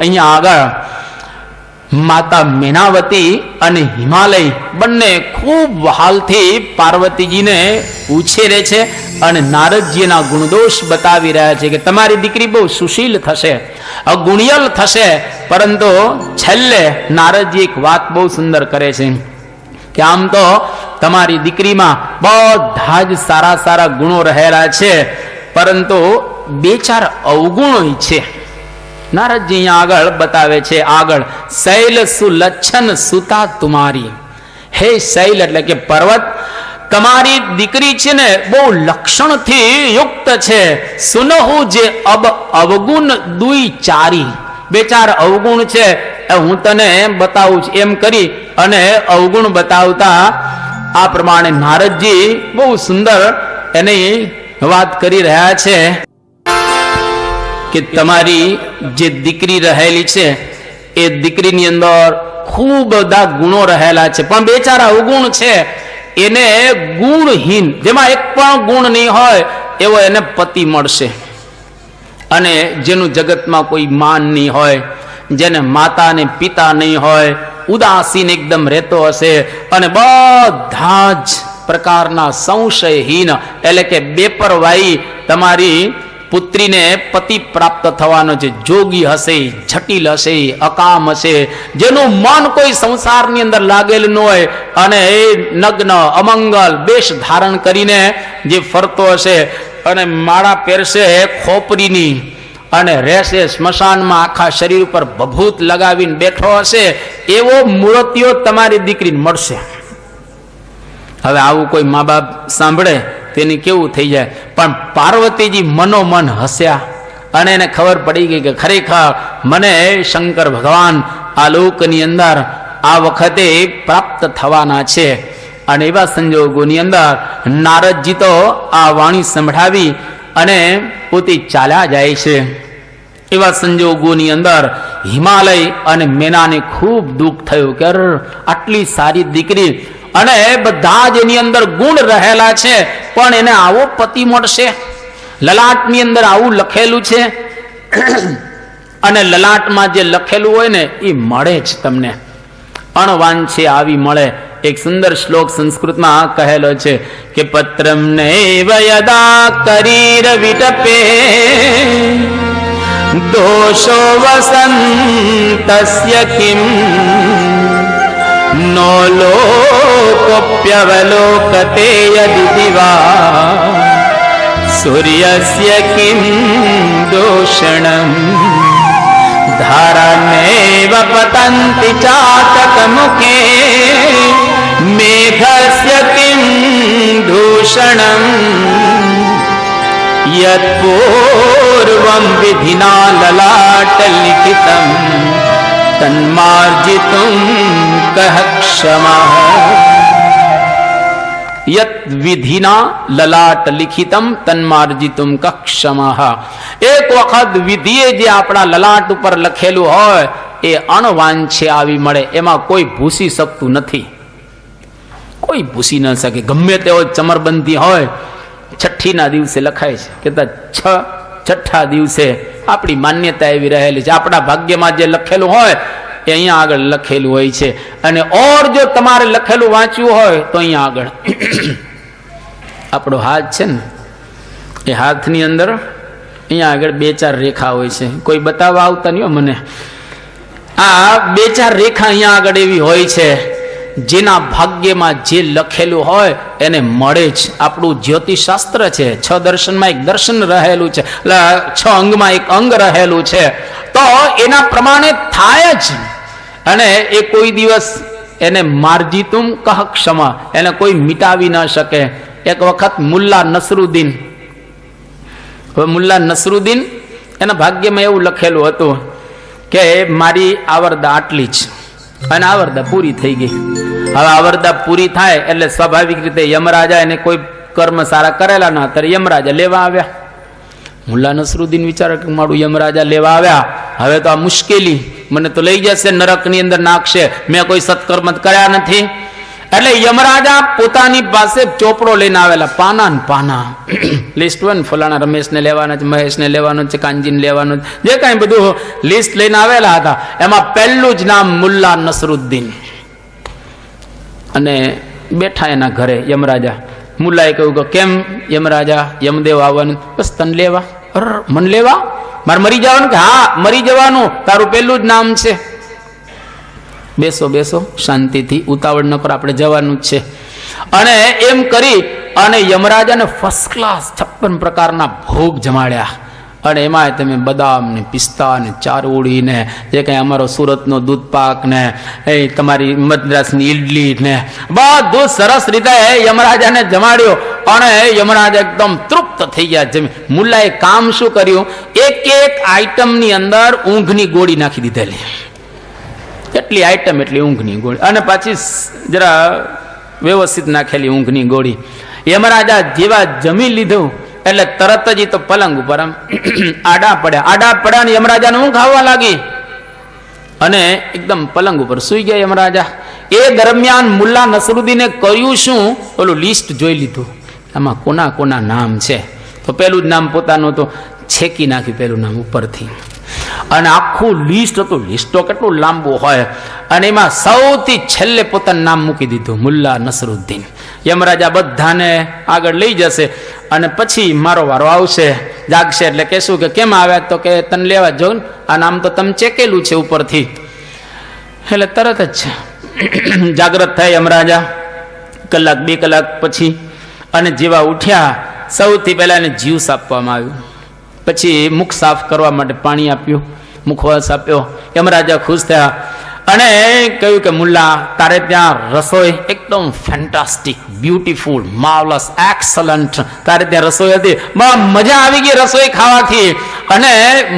અહીંયા આગળ માતા મેનાવતી અને હિમાલય બંને ખૂબ વહાલથી પાર્વતીજીને ઉછેરે છે અને નારદજીના ગુણદોષ બતાવી રહ્યા છે કે તમારી દીકરી બહુ સુશીલ થશે, ગુણિયલ થશે. પરંતુ છેલ્લે નારદજી એક વાત બહુ સુંદર કરે છે કે આમ તો તમારી દીકરીમાં બધા જ સારા સારા ગુણો રહેલા છે, પરંતુ બે ચાર અવગુણો છે. નારદજી અહીંયા આગળ બતાવે છે, આગળ શૈલ સુલક્ષણ સુતા તુમારી. હે શૈલ એટલે કે પર્વત, તમારી દીકરી છે ને બહુ લક્ષણથી યુક્ત છે. સુનહુ જે અવગુણ દુઈ ચારી, બે ચાર અવગુણ છે હું તને બતાવું છું એમ કરી અને અવગુણ બતાવતા આ પ્રમાણે નારદજી બહુ સુંદર એની વાત કરી રહ્યા છે કે તમારી જે દીકરી રહેલી છે એ દીકરીની અંદર ખૂબ બધા ગુણો રહેલા છે, પણ બે ચાર અવગુણ છે. એને ગુણહીન, જેમાં એક પણ ગુણ નહીં હોય એવો એને પતિ મળશે. અને જેનું જગતમાં કોઈ માન નહીં હોય, જેને માતા ને પિતા નહીં હોય, ઉદાસીન એકદમ રહેતો હશે અને બધા જ પ્રકારના સંશયહીન એટલે કે બેપરવાહી તમારી પુત્રીને પતિ પ્રાપ્ત થવાનો છે. જોગી હશે, જટિલ હશે, અકામ હશે, જેનું મન કોઈ સંસારની અંદર લાગેલું ન હોય અને એ નગ્ન અમંગલ વેશ ધારણ કરીને જે ફરતો હશે અને માળા પહેરશે ખોપરીની અને રહેશે સ્મશાનમાં, આખા શરીર ઉપર ભભૂત લગાવીને બેઠો હશે, એવો મૂર્તિઓ તમારી દીકરીને મળશે. હવે આવું કોઈ મા બાપ સાંભળે તેની કેવું થઈ જાય. પણ પાર્વતીજી મનોમન હસ્યા અને એને ખબર પડી ગઈ કે ખરેખર મને શંકર ભગવાન આ લોકની અંદર આ વખતે પ્રાપ્ત થવાના છે. અને એવા સંજોગોની અંદર નારદજી તો આ વાણી સંભળાવી અને પોતે ચાલ્યા જાય છે. એવા સંજોગોની અંદર હિમાલય અને મેનાને ખૂબ દુઃખ થયું કે આટલી સારી દીકરી અને બધા જ એની અંદર ગુણ રહેલા છે, પણ એને આવો પતિ મળશે. લલાટની અંદર આવું લખેલું છે અને લલાટમાં જે લખેલું હોય ને એ મળે જ તમને, અણવાંછે આવી મળે. એક સુંદર શ્લોક સંસ્કૃતમાં કહેલો છે કે પત્રમ નૈવ યદા કરીર વિટપે દોષો વસંતસ્ય કિમ નો લોકોપ્યવલોકતે યદિ દિવા સૂર્યસ્ય કિમ દોષણમ ધારણેવ પતંતિ ચાતક મુખે મેઘસ્ય કિમ દૂષણમ યત પૂર્વમ વિધિના લલાટ લિખિતમ તન્માર્જિતુમ કહ ક્ષમઃ. યત વિધિના લલાટ લિખિતમ તન્માર્જિતુમ કહ ક્ષમઃ. એક વખત વિધિએ જે આપણા લલાટ ઉપર લખેલું હોય એ અણવાંછે આવી મળે, એમાં કોઈ ભૂસી શકતું નથી, કોઈ ભૂસી ન શકે. ગમે તેવો ચમરબંધી હોય, છઠ્ઠીના દિવસે લખાય છે કે છઠ્ઠા દિવસે આપણી માન્યતા એવી રહેલી છે. આપણા ભાગ્યમાં જે લખેલું હોય એ અહીંયા આગળ લખેલું હોય છે. અને ઓર જો તમારે લખેલું વાંચ્યું હોય તો અહીંયા આગળ આપણો હાથ છે ને એ હાથની અંદર અહીંયા આગળ બે ચાર રેખા હોય છે. કોઈ બતાવવા આવતા નહીં મને. આ બે ચાર રેખા અહીંયા આગળ એવી હોય છે જેના ભાગ્યમાં જે લખેલું હોય એને મળે જ. આપણું જ્યોતિષશાસ્ત્ર છે, 6 દર્શનમાં એક દર્શન રહેલું છે, 6 અંગમાં એક અંગ રહેલું છે, તો એના પ્રમાણે થાય જ. અને એ કોઈ દિવસ એને માર્જિતુમ કહ ક્ષમા, એને કોઈ મિટાવી ન શકે. એક વખત મુલ્લા નસરુદ્દીન, હવે મુલ્લા નસરુદ્દીન એના ભાગ્યમાં એવું લખેલું હતું કે મારી આવરદા આટલી જ, અને આવરદા પૂરી થઈ ગઈ. હવે આવરદા પૂરી થાય એટલે સ્વાભાવિક રીતે યમરાજા એને કોઈ કર્મ સારા કરેલા ના, ત્યારે યમરાજા લેવા આવ્યા. મુલ્લા નસરુદ્દીન વિચારે કે મારું યમરાજા લેવા આવ્યા, હવે તો આ મુશ્કેલી, મને તો લઈ જશે નરકની અંદર નાખશે, મેં કોઈ સત્કર્મ કર્યા નથી. એટલે યમરાજા પોતાની પાસે ચોપડો લઈને આવેલા, પાના ને પાના લિસ્ટ હોય ને, ફલાણા રમેશને લેવાના છે, મહેશને લેવાનો છે, કાનજીને લેવાનો છે, જે કાંઈ બધું લિસ્ટ લઈને આવેલા હતા. એમાં પહેલું જ નામ મુલ્લા નસરુદ્દીન. અને બેઠા એના ઘરે યમરાજા. મુલ્લાએ કહ્યું કે કેમ યમરાજા, યમદેવ આવવાનું? બસ તને લેવા. મન લેવા? મારે મરી જવાનું? કે હા મરી જવાનું, તારું પહેલું જ નામ છે. બેસો બેસો શાંતિથી, ઉતાવળ ન કરો, આપણે જવાનું જ છે. અને એમ કરી અને યમરાજાને ફર્સ્ટ ક્લાસ 56 પ્રકારના ભોગ જમાડ્યા. અને એમાં તમે બદામ ને પિસ્તા ને ચારોળી ને જે કંઈ અમારો સુરતનો દૂધ પાક ને એ તમારી મદ્રાસની ઈડલી ને બધું સરસ રીતે યમરાજાને જમાડ્યો. અને યમરાજા એકદમ તૃપ્ત થઈ ગયા. જમી. મુલ્લાએ કામ શું કર્યું? એક એક આઈટમની અંદર ઊંઘની ગોળી નાખી દીધેલી. એટલી આઈટમ એટલી ઊંઘની ગોળી, અને પાછી જરા વ્યવસ્થિત નાખેલી ઊંઘની ગોળી. યમરાજા જેવા જમી લીધું એટલે તરત જ તો પલંગ ઉપર આમ આડા પડ્યા ને યમરાજાને ઊંઘ આવવા લાગી. અને એકદમ પલંગ ઉપર સુઈ ગયા યમરાજા. એ દરમિયાન મુલ્લા નસરુદ્દીને કર્યું શું? ઓલું લિસ્ટ જોઈ લીધું, આમાં કોના કોના નામ છે. તો પેલું જ નામ પોતાનું તો છેકી નાખ્યું, પેલું નામ ઉપરથી. અને આખું લિસ્ટ હતું. લિસ્ટ તો કેટલું લાંબુ હોય. અને એમાં સૌથી છેલ્લે પોતાનું નામ મૂકી દીધું, મુલ્લા નસરુદ્દીન. યમરાજા બધાને આગળ લઈ જશે અને પછી મારો વારો આવશે, જાગશે એટલે કહેશું કે કેમ આવ્યા? તો કે તને લેવા જો ને, આ નામ તો તમે ચેકેલું છે ઉપરથી. એટલે તરત જ જાગ્રત થાય યમરાજા, કલાક 2 કલાક પછી. અને જેવા ઉઠ્યા સૌથી પહેલા એને જ્યુસ આપવામાં આવ્યું. પછી મુખ સાફ કરવા માટે પાણી આપ્યું, મુખવાસ આપ્યો. યમરાજા ખુશ થયા અને કહ્યું કે મુલ્લા, તારે ત્યાં રસોઈ એકદમ ફેન્ટાસ્ટિક, બ્યુટીફુલ, માર્વલસ, એક્સલન્ટ તારે ત્યાં રસોઈ હતી. મજા આવી ગઈ રસોઈ ખાવાથી, અને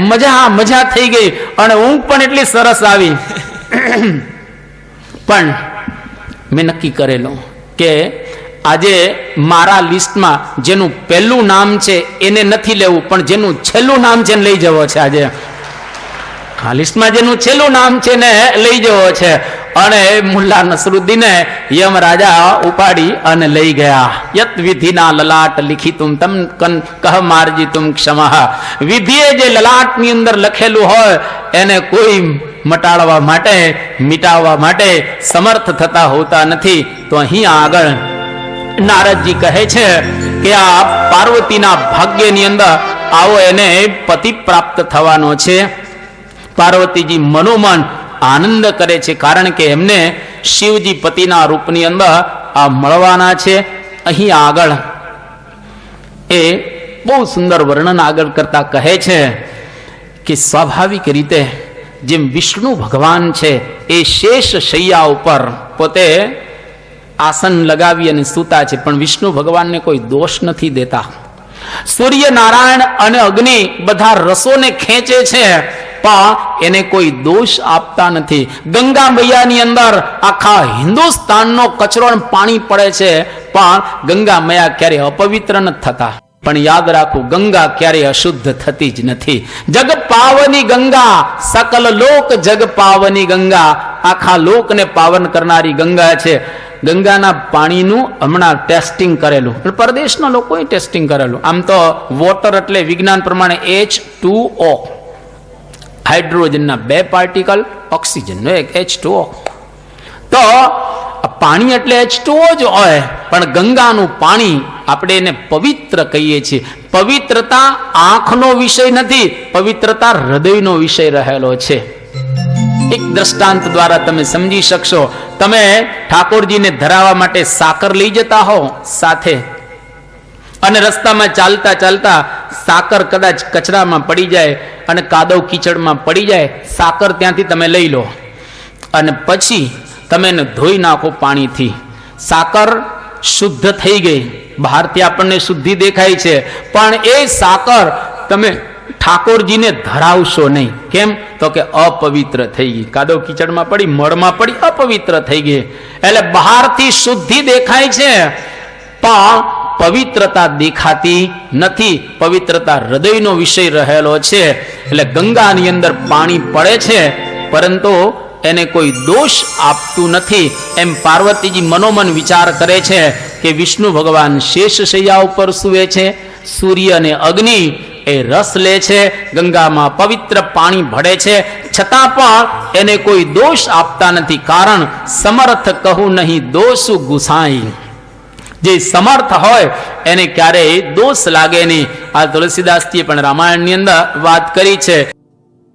મજા થઈ ગઈ, અને ઊંઘ પણ એટલી સરસ આવી. પણ મેં નક્કી કરેલું કે આજે મારા લિસ્ટમાં જેનું પહેલું નામ છે એને નથી લેવું, પણ જેનું છેલ્લું નામ છે એને લઈ જવો છે. આજે આ લિસ્ટમાં જેનું છેલ્લું નામ છે ને લઈ જવો છે. અને મુલ્લા નસરુદ્દીને યમરાજા ઉપાડી અને લઈ ગયા. યત વિધિના લલાટ લિખી તુમ તમ કહ મારજી તુમ ક્ષમા. વિધિએ જે લલાટની અંદર લખેલું હોય એને કોઈ મટાડવા માટે, મિટાવવા માટે સમર્થ થતા હોતા નથી. તો અહીં આગળ નારદજી કહે છે કે આ પાર્વતીના ભાગ્યની અંદર આવો એને પતિ પ્રાપ્ત થવાનો છે. પાર્વતીજી મનોમન આનંદ કરે છે, કારણ કે એમને શિવજી પતિના રૂપની અંદર આ મળવાના છે. અહીં આગળ એ બહુ સુંદર વર્ણન આગળ કરતા કહે છે કે સ્વાભાવિક રીતે જેમ વિષ્ણુ ભગવાન છે એ શેષ શૈયા ઉપર પોતે આસન લગાવી અને સૂતા છે, પણ વિષ્ણુ ભગવાનને કોઈ દોષ નથી દેતા. સૂર્ય નારાયણ અને અગ્નિ બધા રસોને ખેંચે છે, પણ એને કોઈ દોષ આપતા નથી. ગંગા મૈયાની અંદર આખા હિન્દુસ્તાનનો કચરો પાણી પડે છે, પણ ગંગા મૈયા ક્યારે અપવિત્ર નથી થતા. પણ યાદ રાખવું, ગંગા ક્યારેય અશુદ્ધ થતી જ નથી. જગ પાવની ગંગા, સકલ લોક જગ પાવની ગંગા, આખા લોકને પાવન કરનારી ગંગા છે. ગંગાના પાણીનું હમણાં ટેસ્ટિંગ કરેલું, પરદેશના લોકોએ ટેસ્ટિંગ કરેલું. આમ તો વોટર એટલે વિજ્ઞાન પ્રમાણે H2O, હાઇડ્રોજનના 2 પાર્ટિકલ, ઓક્સિજનનો એક H2O. તો પાણી એટલે H2O જ હોય, પણ ગંગાનું પાણી આપણે એને પવિત્ર કહીએ છીએ. પવિત્રતા આંખનો વિષય નથી, પવિત્રતા હૃદયનો વિષય રહેલો છે. એક દ્રષ્ટાંત દ્વારા તમે સમજી શકશો. તમે ઠાકોરજીને ધરાવવા માટે સાકર લઈ જતા હો સાથે, અને રસ્તામાં ચાલતા ચાલતા સાકર કદાચ કચરામાં પડી જાય અને કાદવ કીચડમાં પડી જાય, સાકર ત્યાંથી તમે લઈ લો અને પછી તમે એને ધોઈ નાખો પાણીથી. સાકર શુદ્ધ થઈ ગઈ, બહારથી આપણને શુદ્ધિ દેખાય છે, પણ એ સાકર તમે ઠાકોરજીને ધરાવશો નહીં. કેમ? તો કે અપવિત્ર થઈ ગઈ, કાદવ કીચડમાં પડી, મળમાં પડી, અપવિત્ર થઈ ગઈ. એટલે બહારથી શુદ્ધિ દેખાય છે, પણ પવિત્રતા દેખાતી નથી. પવિત્રતા હૃદયનો વિષય રહેલો છે. એટલે ગંગાની અંદર પાણી પડે છે, પરંતુ એને કોઈ દોષ આપતું નથી. એમ પાર્વતીજી મનોમન વિચાર કરે છે કે વિષ્ણુ ભગવાન શેષ શૈયા ઉપર સૂવે છે, સૂર્ય અને અગ્નિ એ રસ લે છે, ગંગામાં પવિત્ર પાણી ભળે છે, છતાં પણ એને કોઈ દોષ આપતા નથી. કારણ સમર્થ કહું નહીં દોષ ગુસાઈ. જે સમર્થ હોય એને ક્યારેય દોષ લાગે નહીં. આ તુલસીદાસજીએ પણ રામાયણની અંદર વાત કરી છે.